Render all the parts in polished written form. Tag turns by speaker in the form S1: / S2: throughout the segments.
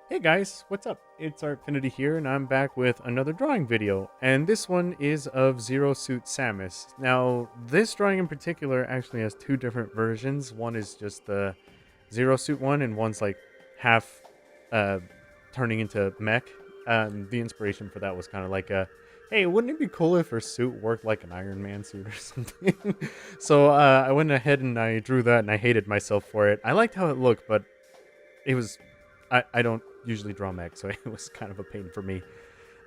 S1: Hey guys, what's up? It's Artfinity here, and I'm back with another drawing video. And this one is of Zero Suit Samus. Now, this drawing in particular actually has two different versions. One is just the Zero Suit one, and one's like half uh, turning into mech. The inspiration for that was kind of like hey, wouldn't it be cool if her suit worked like an Iron Man suit or something? So I went ahead and I drew that, and I hated myself for it. I liked how it looked, but it was I don't usually draw mech, so it was kind of a pain for me.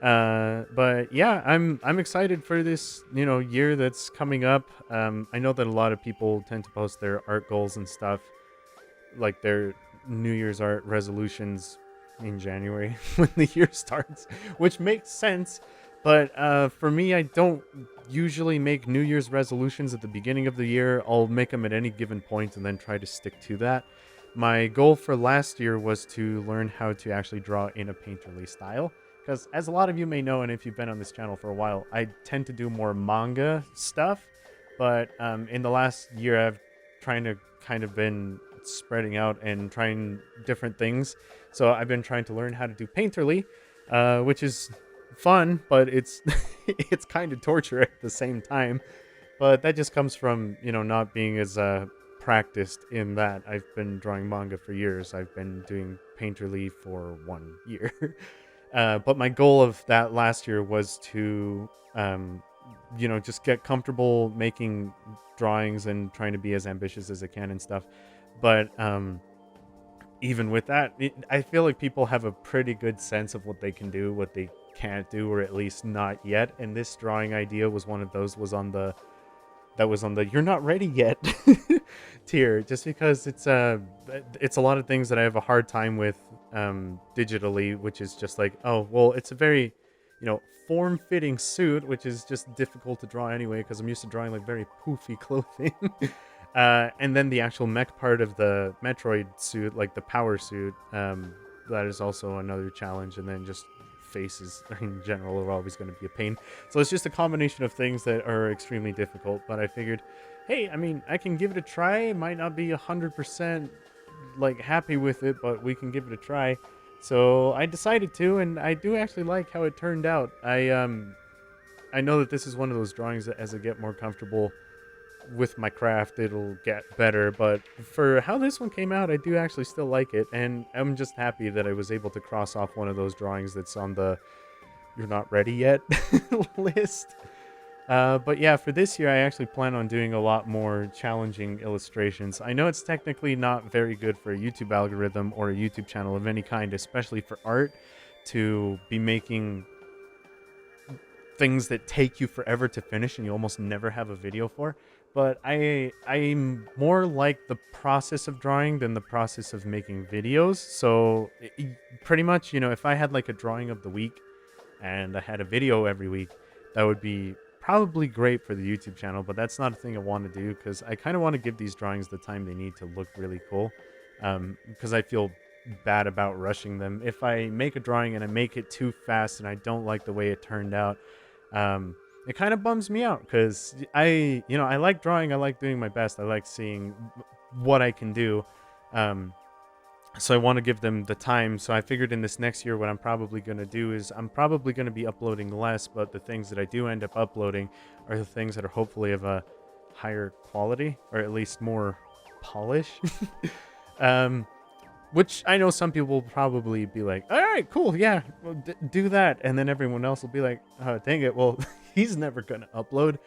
S1: But yeah, I'm excited for this year that's coming up. I know that a lot of people tend to post their art goals and stuff, like their New Year's art resolutions in January when the year starts, which makes sense. But for me, I don't usually make New Year's resolutions at the beginning of the year. I'll make them at any given point and then try to stick to that. My goal for last year was to learn how to actually draw in a painterly style. Because as a lot of you may know, and if you've been on this channel for a while, I tend to do more manga stuff. But in the last year, I've trying to kind of been spreading out and trying different things. So I've been trying to learn how to do painterly, which is fun, but it's it's kind of torture at the same time. But that just comes from not being as practiced in that. I've been drawing manga for years. I've been doing painterly for 1 year. But my goal of that last year was to just get comfortable making drawings and trying to be as ambitious as I can and stuff. But even with that, I feel like people have a pretty good sense of what they can do, what they can't do, or at least not yet. And this drawing idea was one of those. Was on the you're not ready yet tier, just because it's a lot of things that I have a hard time with digitally, which is just like, oh well, it's a very form-fitting suit, which is just difficult to draw anyway because I'm used to drawing like very poofy clothing. And then the actual mech part of the Metroid suit, like the power suit, that is also another challenge. And then just faces in general are always going to be a pain. So it's just a combination of things that are extremely difficult. But I figured, hey, I mean, I can give it a try. It might not be 100% like happy with it, but we can give it a try. So I decided to, and I do actually like how it turned out. I know that this is one of those drawings that as I get more comfortable with my craft, it'll get better. But for how this one came out, I do actually still like it, and I'm just happy that I was able to cross off one of those drawings that's on the "you're not ready yet" list. But yeah, for this year, I actually plan on doing a lot more challenging illustrations. I know it's technically not very good for a YouTube algorithm or a YouTube channel of any kind, especially for art, to be making things that take you forever to finish and you almost never have a video for. But I'm more like the process of drawing than the process of making videos. So pretty much, if I had like a drawing of the week and I had a video every week, that would be probably great for the YouTube channel. But that's not a thing I want to do because I kind of want to give these drawings the time they need to look really cool. Because I feel bad about rushing them. If I make a drawing and I make it too fast and I don't like the way it turned out, it kind of bums me out because I like drawing. I like doing my best. I like seeing what I can do. So I want to give them the time. So I figured in this next year, what I'm probably going to do is I'm probably going to be uploading less, but the things that I do end up uploading are the things that are hopefully of a higher quality or at least more polish. um, which I know some people will probably be like, all right, cool, yeah, well, do that. And then everyone else will be like, oh, dang it, well, he's never going to upload.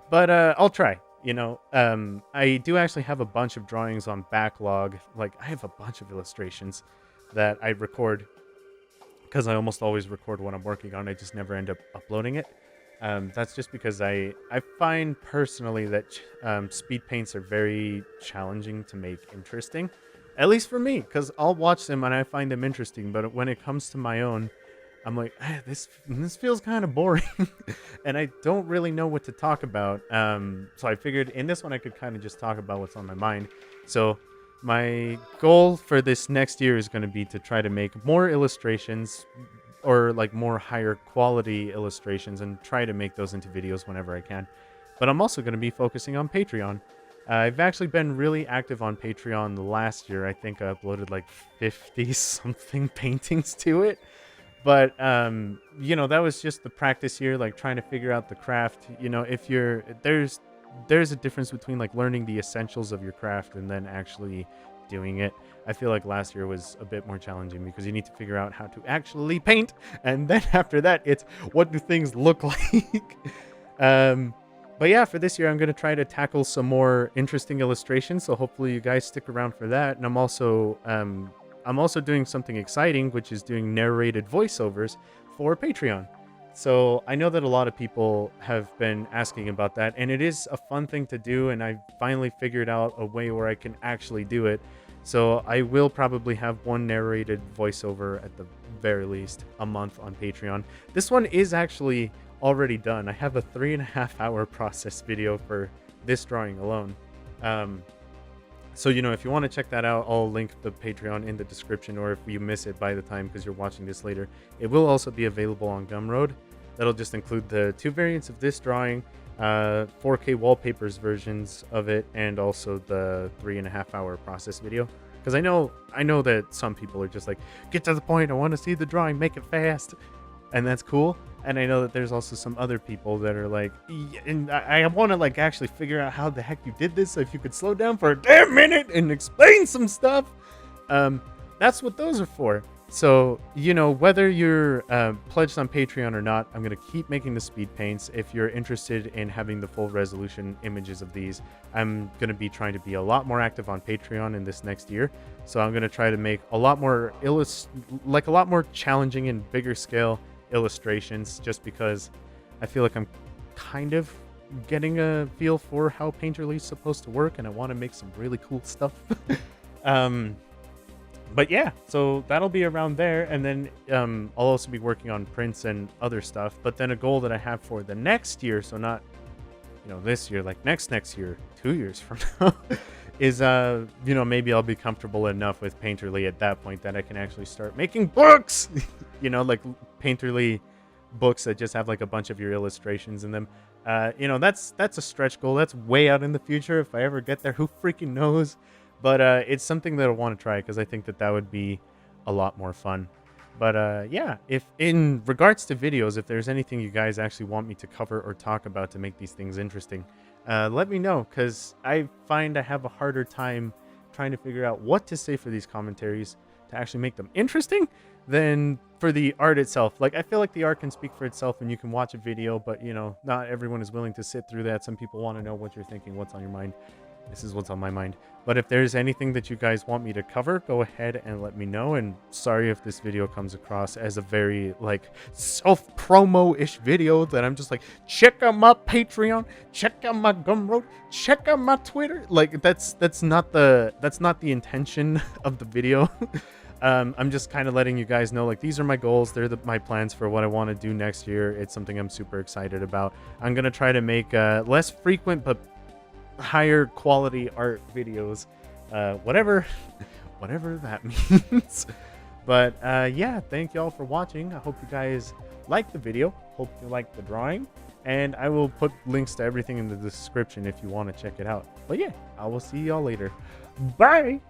S1: But I'll try, I do actually have a bunch of drawings on backlog. Like, I have a bunch of illustrations that I record because I almost always record what I'm working on. I just never end up uploading it. That's just because I find personally that speed paints are very challenging to make interesting. At least for me, because I'll watch them and I find them interesting. But when it comes to my own, I'm like, this feels kind of boring. And I don't really know what to talk about. So I figured in this one I could kind of just talk about what's on my mind. So my goal for this next year is going to be to try to make more illustrations or like more higher quality illustrations and try to make those into videos whenever I can. But I'm also going to be focusing on Patreon. I've actually been really active on Patreon the last year. I think I uploaded like 50 something paintings to it. But you know, that was just the practice year, like trying to figure out the craft. You know, if you're there's a difference between like learning the essentials of your craft and then actually doing it. I feel like last year was a bit more challenging because you need to figure out how to actually paint, and then after that, it's what do things look like. um, but yeah, for this year, I'm gonna try to tackle some more interesting illustrations. So hopefully, you guys stick around for that. And I'm also doing something exciting, which is doing narrated voiceovers for Patreon. So I know that a lot of people have been asking about that, and it is a fun thing to do, and I finally figured out a way where I can actually do it. So I will probably have one narrated voiceover at the very least a month on Patreon. This one is actually already done. I have a 3.5 hour process video for this drawing alone. So, you know, if you want to check that out, I'll link the Patreon in the description, or if you miss it by the time because you're watching this later, it will also be available on Gumroad. That'll just include the 2 variants of this drawing, 4K wallpapers versions of it, and also the 3.5 hour process video. Because I know that some people are just like, get to the point, I want to see the drawing, make it fast. And that's cool. And I know that there's also some other people that are like, and I want to like actually figure out how the heck you did this. So if you could slow down for a damn minute and explain some stuff, that's what those are for. So, you know, whether you're pledged on Patreon or not, I'm going to keep making the speed paints. If you're interested in having the full resolution images of these, I'm going to be trying to be a lot more active on Patreon in this next year. So I'm going to try to make a lot more a lot more challenging and bigger scale illustrations, just because I feel like I'm kind of getting a feel for how Painterly is supposed to work, and I want to make some really cool stuff. But yeah, so that'll be around there, and then I'll also be working on prints and other stuff. But then a goal that I have for the next year, so not, you know, this year, like next year, 2 years from now, is you know, maybe I'll be comfortable enough with Painterly at that point that I can actually start making books. You know, like Painterly books that just have like a bunch of your illustrations in them. You know, that's a stretch goal. That's way out in the future. If I ever get there, who freaking knows? But it's something that I want to try because I think that that would be a lot more fun. But yeah, if in regards to videos, if there's anything you guys actually want me to cover or talk about to make these things interesting, let me know, because I find I have a harder time trying to figure out what to say for these commentaries to actually make them interesting than for the art itself. Like, I feel like the art can speak for itself and you can watch a video, but, you know, not everyone is willing to sit through that. Some people want to know what you're thinking, what's on your mind. This is what's on my mind. But if there's anything that you guys want me to cover, go ahead and let me know. And sorry if this video comes across as a very like self-promo-ish video that I'm just like, check out my Patreon, check out my Gumroad, check out my Twitter. Like, that's not the intention of the video. I'm just kind of letting you guys know, like, these are my goals. They're my plans for what I want to do next year. It's something I'm super excited about. I'm gonna try to make less frequent but higher quality art videos, whatever that means. But yeah, thank y'all for watching. I hope you guys liked the video, hope you liked the drawing, and I will put links to everything in the description if you want to check it out. But yeah, I will see y'all later. Bye.